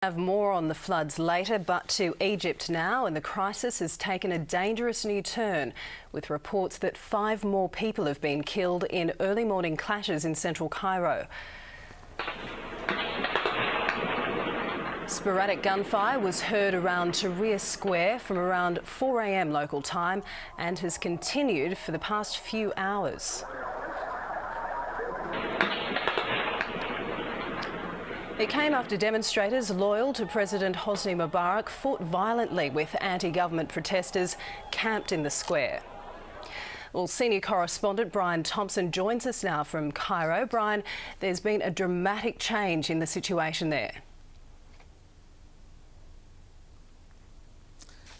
Have more on the floods later, but to Egypt now, and the crisis has taken a dangerous new turn, with reports that 5 more people have been killed in early morning clashes in central Cairo. Sporadic gunfire was heard around Tahrir Square from around 4 a.m. local time and has continued for the past few hours. It came after demonstrators loyal to President Hosni Mubarak fought violently with anti-government protesters camped in the square. Well, senior correspondent Brian Thompson joins us now from Cairo. Brian, there's been a dramatic change in the situation there.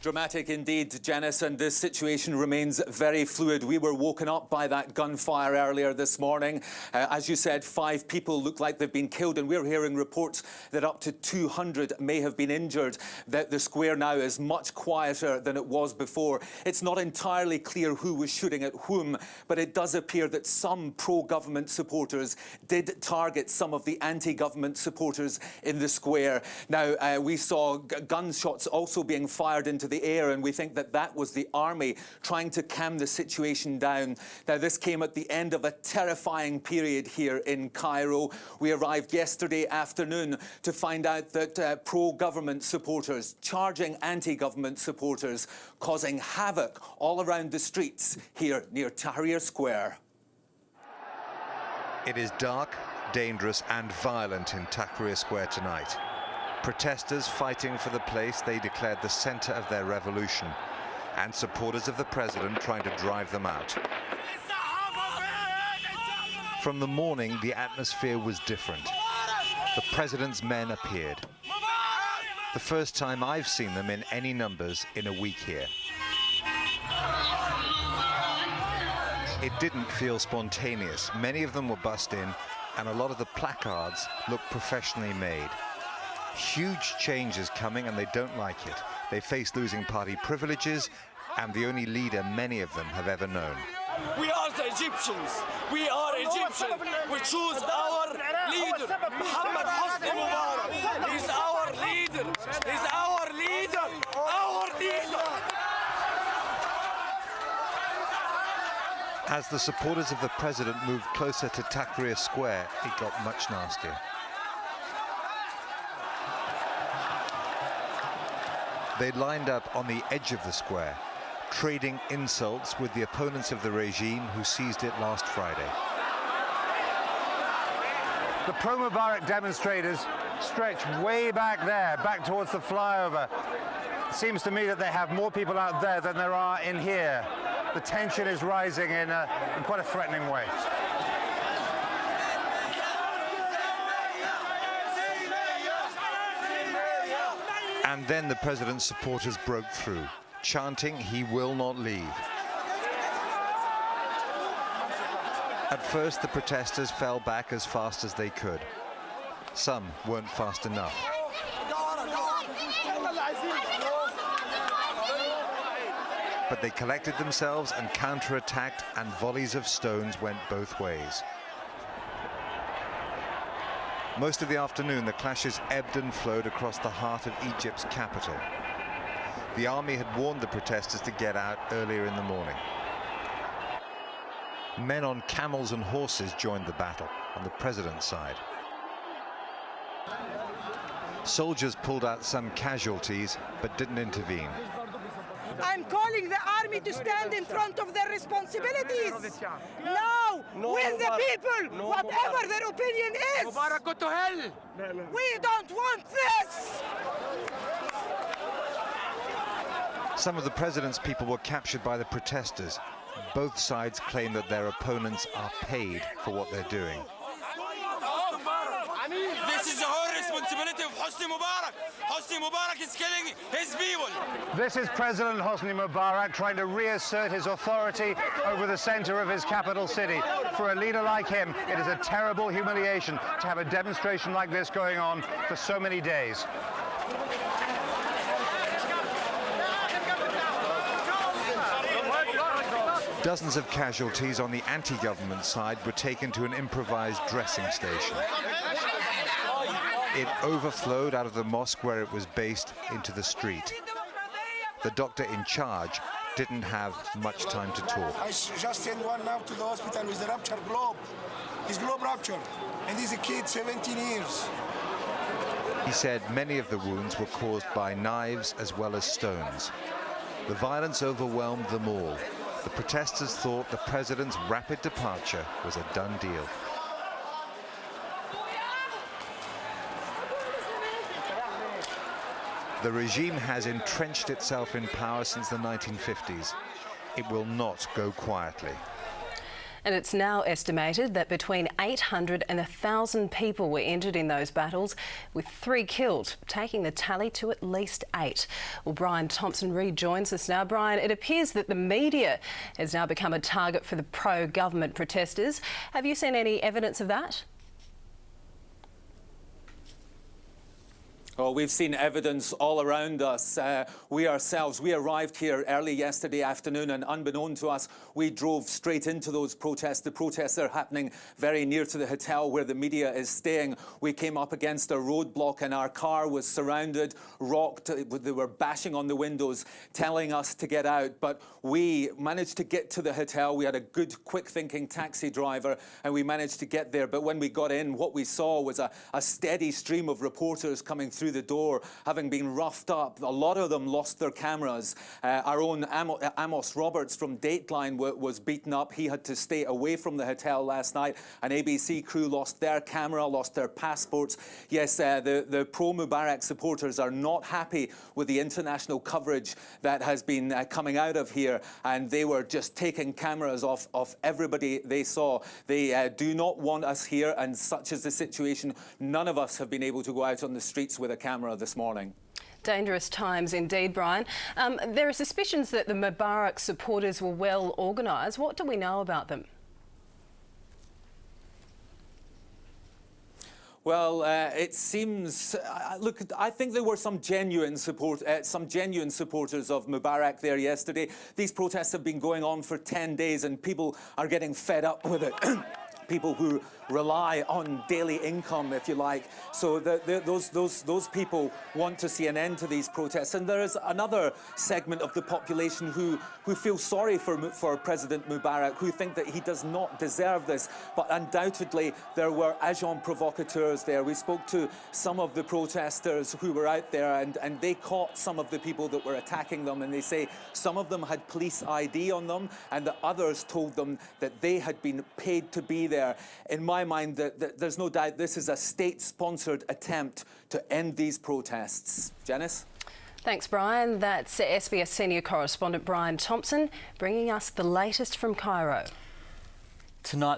Dramatic indeed, Janice, and this situation remains very fluid. We were woken up by that gunfire earlier this morning. As you said, 5 people look like they've been killed, and we're hearing reports that up to 200 may have been injured. That the square now is much quieter than it was before. It's not entirely clear who was shooting at whom, but it does appear that some pro-government supporters did target some of the anti-government supporters in the square. Now, we saw gunshots also being fired into the air, and we think that that was the army trying to calm the situation down. Now, this came at the end of a terrifying period here in Cairo. We arrived yesterday afternoon to find out that pro-government supporters charging anti-government supporters, causing havoc all around the streets here near Tahrir Square. It is dark, dangerous and violent in Tahrir Square tonight. Protesters fighting for the place they declared the centre of their revolution, and supporters of the president trying to drive them out. From the morning, the atmosphere was different. The president's men appeared. The first time I've seen them in any numbers in a week here. It didn't feel spontaneous. Many of them were bussed in, and a lot of the placards looked professionally made. Huge changes coming, and they don't like it. They face losing party privileges and the only leader many of them have ever known. We are the Egyptians. We are Egyptians. We choose our leader, Mohammed Hosni Mubarak. He's our leader. He's our leader. Our leader. As the supporters of the president moved closer to Tahrir Square, it got much nastier. They lined up on the edge of the square, trading insults with the opponents of the regime who seized it last Friday. The pro-Mubarak demonstrators stretch way back there, back towards the flyover. It seems to me that they have more people out there than there are in here. The tension is rising in quite a threatening way. And then the president's supporters broke through, chanting he will not leave. At first, the protesters fell back as fast as they could. Some weren't fast enough. But they collected themselves and counterattacked, and volleys of stones went both ways. Most of the afternoon, the clashes ebbed and flowed across the heart of Egypt's capital. The army had warned the protesters to get out earlier in the morning. Men on camels and horses joined the battle on the president's side. Soldiers pulled out some casualties, but didn't intervene. I'm calling the army to stand in front of their responsibilities. No, with the people, whatever their opinion is. Mubarak, go to hell. We don't want this. Some of the president's people were captured by the protesters. Both sides claim that their opponents are paid for what they're doing. This is the whole responsibility of Hosni Mubarak. Hosni Mubarak is killing his people. This is President Hosni Mubarak trying to reassert his authority over the center of his capital city. For a leader like him, it is a terrible humiliation to have a demonstration like this going on for so many days. Dozens of casualties on the anti-government side were taken to an improvised dressing station. It overflowed out of the mosque where it was based into the street. The doctor in charge didn't have much time to talk. I just sent one now to the hospital with the ruptured globe. His globe ruptured, and he's a kid, 17 years. He said many of the wounds were caused by knives as well as stones. The violence overwhelmed them all. The protesters thought the president's rapid departure was a done deal. The regime has entrenched itself in power since the 1950s. It will not go quietly. And it's now estimated that between 800 and 1,000 people were injured in those battles, with 3 killed, taking the tally to at least 8. Well, Brian Thompson rejoins us now. Brian, it appears that the media has now become a target for the pro-government protesters. Have you seen any evidence of that? Oh, we've seen evidence all around us. We arrived here early yesterday afternoon, and unbeknown to us, we drove straight into those protests. The protests are happening very near to the hotel where the media is staying. We came up against a roadblock and our car was surrounded, rocked. They were bashing on the windows, telling us to get out. But we managed to get to the hotel. We had a good, quick-thinking taxi driver, and we managed to get there. But when we got in, what we saw was a steady stream of reporters coming through the door, having been roughed up. A lot of them lost their cameras. Our own Amos Roberts from Dateline was beaten up. He had to stay away from the hotel last night. An ABC crew lost their camera, lost their passports. Yes, the pro-Mubarak supporters are not happy with the international coverage that has been coming out of here, and they were just taking cameras off everybody they saw. They do not want us here, and such is the situation. None of us have been able to go out on the streets with a camera this morning. Dangerous times indeed, Brian. There are suspicions that the Mubarak supporters were well organised. What do we know about them? Well, it seems. Look, I think there were some genuine supporters of Mubarak there yesterday. These protests have been going on for 10 days, and people are getting fed up with it. People who rely on daily income, if you like. So those people want to see an end to these protests. And there is another segment of the population who feel sorry for President Mubarak, who think that he does not deserve this. But undoubtedly, there were agents provocateurs there. We spoke to some of the protesters who were out there, and they caught some of the people that were attacking them, and they say some of them had police ID on them, and the others told them that they had been paid to be there. In my mind, there's no doubt this is a state-sponsored attempt to end these protests. Janice? Thanks, Brian. That's SBS senior correspondent Brian Thompson bringing us the latest from Cairo. Tonight,